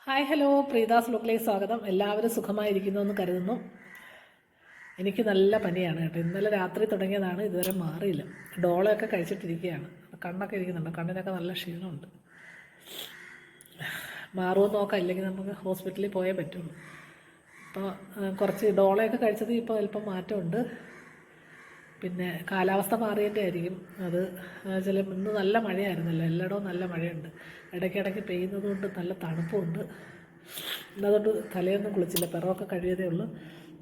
Hi hello, പ്രീതാസ് ലുക്കിലേക്ക് സ്വാഗതം. എല്ലാവരും സുഖമായിരിക്കുന്നു എന്ന് കരുതുന്നു. എനിക്ക് നല്ല പനിയാണ് കേട്ടോ. ഇന്നലെ രാത്രി തുടങ്ങിയതാണ്, ഇതുവരെ മാറിയില്ല. ഡോളയൊക്കെ കഴിച്ചിട്ടിരിക്കുകയാണ്. കണ്ണൊക്കെ ഇരിക്കുന്നുണ്ട്, കണ്ണിനൊക്കെ നല്ല ക്ഷീണമുണ്ട്. മാറുമെന്ന് നോക്കാം, ഇല്ലെങ്കിൽ നമുക്ക് ഹോസ്പിറ്റലിൽ പോയേ പറ്റുള്ളൂ. അപ്പോൾ കുറച്ച് ഡോളയൊക്കെ കഴിച്ചത് ഇപ്പോൾ അല്പം മാറ്റമുണ്ട്. പിന്നെ കാലാവസ്ഥ മാറിയതിൻ്റെ ആയിരിക്കും അത്. ഇന്ന് നല്ല മഴയായിരുന്നല്ലോ, എല്ലായിടവും നല്ല മഴയുണ്ട്. ഇടയ്ക്കിടയ്ക്ക് പെയ്യുന്നത് കൊണ്ട് നല്ല തണുപ്പുണ്ട്. ഇന്നതുകൊണ്ട് തലയൊന്നും കുളിച്ചില്ല, പിറവൊക്കെ കഴിയതേ ഉള്ളൂ.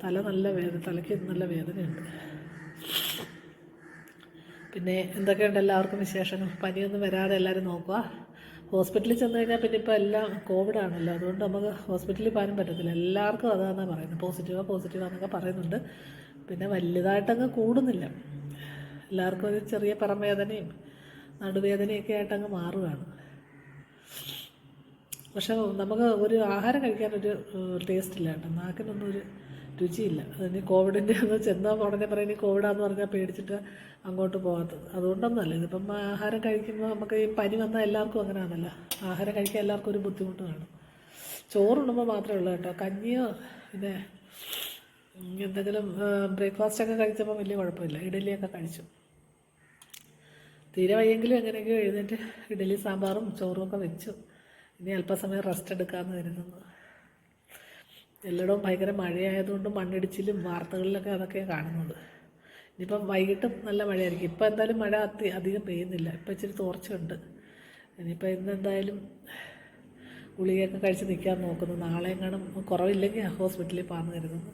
തല നല്ല വേദന, തലയ്ക്ക് നല്ല വേദനയുണ്ട്. പിന്നെ എന്തൊക്കെയുണ്ട് എല്ലാവർക്കും വിശേഷങ്ങൾ? പനിയൊന്നും വരാതെ എല്ലാവരും നോക്കുക. ഹോസ്പിറ്റലിൽ ചെന്ന് കഴിഞ്ഞാൽ പിന്നെ ഇപ്പോൾ എല്ലാം കോവിഡാണല്ലോ, അതുകൊണ്ട് നമുക്ക് ഹോസ്പിറ്റലിൽ പോകാനും പറ്റത്തില്ല. എല്ലാവർക്കും അതാണെന്നാണ് പറയുന്നത്, പോസിറ്റീവാന്നൊക്കെ പറയുന്നുണ്ട്. പിന്നെ വലുതായിട്ടങ്ങ് കൂടുന്നില്ല. എല്ലാവർക്കും ഒരു ചെറിയ പുറംവേദനയും നടുവേദനയൊക്കെ ആയിട്ടങ്ങ് മാറുകയാണ്. പക്ഷെ നമുക്ക് ഒരു ആഹാരം കഴിക്കാനൊരു ടേസ്റ്റ് ഇല്ല കേട്ടോ, നാക്കിനൊന്നും ഒരു രുചിയില്ല. അതിന് കോവിഡിൻ്റെ ഒന്ന് ചെന്നാൽ ഉടനെ പറയും ഇനി കോവിഡാന്ന് പറഞ്ഞാൽ പേടിച്ചിട്ട് അങ്ങോട്ട് പോകാത്തത്. അതുകൊണ്ടൊന്നുമല്ല, ഇതിപ്പം ആഹാരം കഴിക്കുമ്പോൾ നമുക്ക് ഈ പനി വന്നാൽ എല്ലാവർക്കും അങ്ങനെയാണല്ലോ, ആഹാരം കഴിക്കാൻ എല്ലാവർക്കും ഒരു ബുദ്ധിമുട്ട് കാണും. ചോറുണ്ണുമ്പോൾ മാത്രമേ ഉള്ളൂ കേട്ടോ. കഞ്ഞിയോ പിന്നെ എന്തെങ്കിലും ബ്രേക്ക്ഫാസ്റ്റൊക്കെ കഴിച്ചപ്പോൾ വലിയ കുഴപ്പമില്ല. ഇഡലിയൊക്കെ കഴിച്ചു. തീരെ വയ്യെങ്കിലും എങ്ങനെയൊക്കെയോ എഴുന്നേറ്റ് ഇഡലി സാമ്പാറും ചോറും ഒക്കെ വെച്ചു. ഇനി അല്പസമയം റെസ്റ്റ് എടുക്കാമെന്ന് കരുതുന്നു. എല്ലായിടവും ഭയങ്കര മഴയായതുകൊണ്ട് മണ്ണിടിച്ചിലും വാർത്തകളിലൊക്കെ അതൊക്കെയാണ് കാണുന്നത്. ഇനിയിപ്പം വൈകിട്ടും നല്ല മഴയായിരിക്കും. ഇപ്പം എന്തായാലും മഴ അധികം പെയ്യുന്നില്ല, ഇപ്പം ഇച്ചിരി തോർച്ചയുണ്ട്. ഇനിയിപ്പോൾ ഇന്നെന്തായാലും ഗുളികയൊക്കെ കഴിച്ച് നിൽക്കാൻ നോക്കുന്നു. നാളെ എങ്ങാനും കുറവില്ലെങ്കിൽ ഹോസ്പിറ്റലിൽ പോകാമെന്ന് കരുതുന്നു.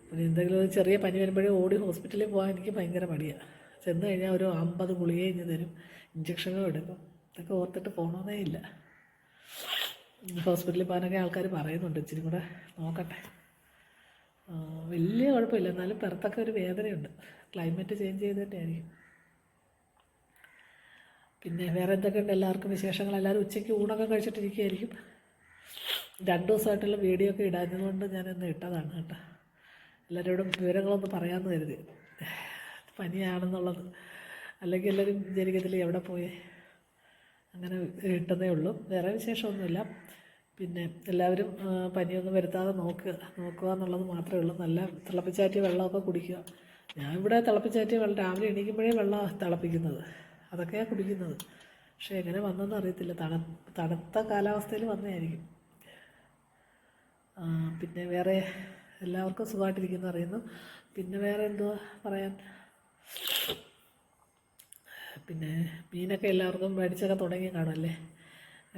പിന്നെ എന്തെങ്കിലും ഒരു ചെറിയ പനി വരുമ്പോഴേ ഓടി ഹോസ്പിറ്റലിൽ പോകാൻ എനിക്ക് ഭയങ്കര മടിയാണ്. ചെന്ന് കഴിഞ്ഞാൽ ഒരു 50 ഗുളിക ഇഞ്ഞ് തരും, ഇഞ്ചക്ഷനും എടുക്കും. ഇതൊക്കെ ഓർത്തിട്ട് പോകണമെന്നേ ഇല്ല. ഹോസ്പിറ്റലിൽ പോകാനൊക്കെ ആൾക്കാർ പറയുന്നുണ്ട്, ഇച്ചിരി കൂടെ നോക്കട്ടെ. വലിയ കുഴപ്പമില്ല, എന്നാലും പുറത്തൊക്കെ ഒരു വേദനയുണ്ട്. ക്ലൈമറ്റ് ചേഞ്ച് ചെയ്തിട്ടേ ആയിരിക്കും. പിന്നെ വേറെ എന്തൊക്കെയുണ്ട് എല്ലാവർക്കും വിശേഷങ്ങൾ? എല്ലാവരും ഉച്ചയ്ക്ക് ഊണൊക്കെ കഴിച്ചിട്ടിരിക്കുകയായിരിക്കും. 2 ദിവസമായിട്ടുള്ള വീഡിയോ ഒക്കെ ഇടാഞ്ഞതുകൊണ്ട് ഞാനിന്ന് ഇട്ടതാണ് കേട്ടോ. എല്ലാവരോടും വിവരങ്ങളൊന്ന് പറയാമെന്ന് കരുതി, പനിയാണെന്നുള്ളത്. അല്ലെങ്കിൽ എല്ലാവരും വിചാരിക്കത്തില്ല എവിടെ പോയി, അങ്ങനെ ഇട്ടതേ ഉള്ളൂ. വേറെ വിശേഷമൊന്നുമില്ല. പിന്നെ എല്ലാവരും പനിയൊന്നും വരുത്താതെ നോക്കുക എന്നുള്ളത് മാത്രമേ ഉള്ളൂ. നല്ല തിളപ്പിച്ചാറ്റിയ വെള്ളമൊക്കെ കുടിക്കുക. ഞാനിവിടെ തിളപ്പിച്ചാറ്റിയ വെള്ളം രാവിലെ എണീക്കുമ്പോഴേ വെള്ളം തിളപ്പിക്കുന്നത്, അതൊക്കെയാണ് കുടിക്കുന്നത്. പക്ഷേ എങ്ങനെ വന്നെന്ന് അറിയത്തില്ല, തണുത്ത കാലാവസ്ഥയിൽ വന്നതായിരിക്കും. പിന്നെ വേറെ എല്ലാവർക്കും സുഖമായിട്ടിരിക്കുന്നു അറിയുന്നു. പിന്നെ വേറെ എന്തുവാ പറയാൻ? പിന്നെ മീനൊക്കെ എല്ലാവർക്കും മേടിച്ചൊക്കെ തുടങ്ങി കാണുമല്ലേ.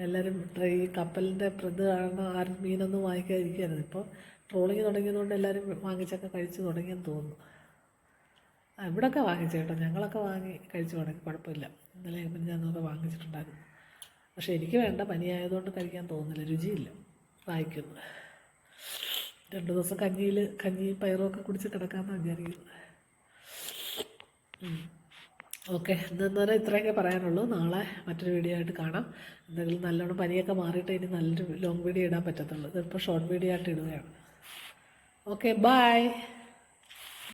എല്ലാവരും ഈ കപ്പലിൻ്റെ ഇത് കാരണം ആരും മീനൊന്നും വാങ്ങിക്കാതിരിക്കുകയായിരുന്നു. ഇപ്പോൾ ട്രോളിങ് തുടങ്ങിയതുകൊണ്ട് എല്ലാവരും വാങ്ങിച്ചൊക്കെ കഴിച്ച് തുടങ്ങിയെന്ന് തോന്നുന്നു. ഇവിടെയൊക്കെ വാങ്ങിച്ചു കേട്ടോ, ഞങ്ങളൊക്കെ വാങ്ങി കഴിച്ചു തുടങ്ങി, കുഴപ്പമില്ല. ഇന്നലെ ഞാനൊക്കെ വാങ്ങിച്ചിട്ടുണ്ടായിരുന്നു. പക്ഷേ എനിക്ക് വേണ്ട, പനിയായതുകൊണ്ട് കഴിക്കാൻ തോന്നുന്നില്ല, രുചിയില്ല വായിക്കുന്നു. 2 ദിവസം കഞ്ഞിയും പയറുമൊക്കെ കുടിച്ച് കിടക്കാമെന്ന് വിചാരിക്കുന്നു. ഓക്കെ, ഇന്നേരം ഇത്രയൊക്കെ പറയാനുള്ളൂ. നാളെ മറ്റൊരു വീഡിയോ ആയിട്ട് കാണാം. എന്തെങ്കിലും നല്ലോണം പനിയൊക്കെ മാറിയിട്ട് ഇനി നല്ലൊരു ലോങ് വീഡിയോ ഇടാൻ പറ്റത്തുള്ളൂ. ഇതിപ്പോൾ ഷോർട്ട് വീഡിയോ ആയിട്ട് ഇടുകയാണ്. Okay, by.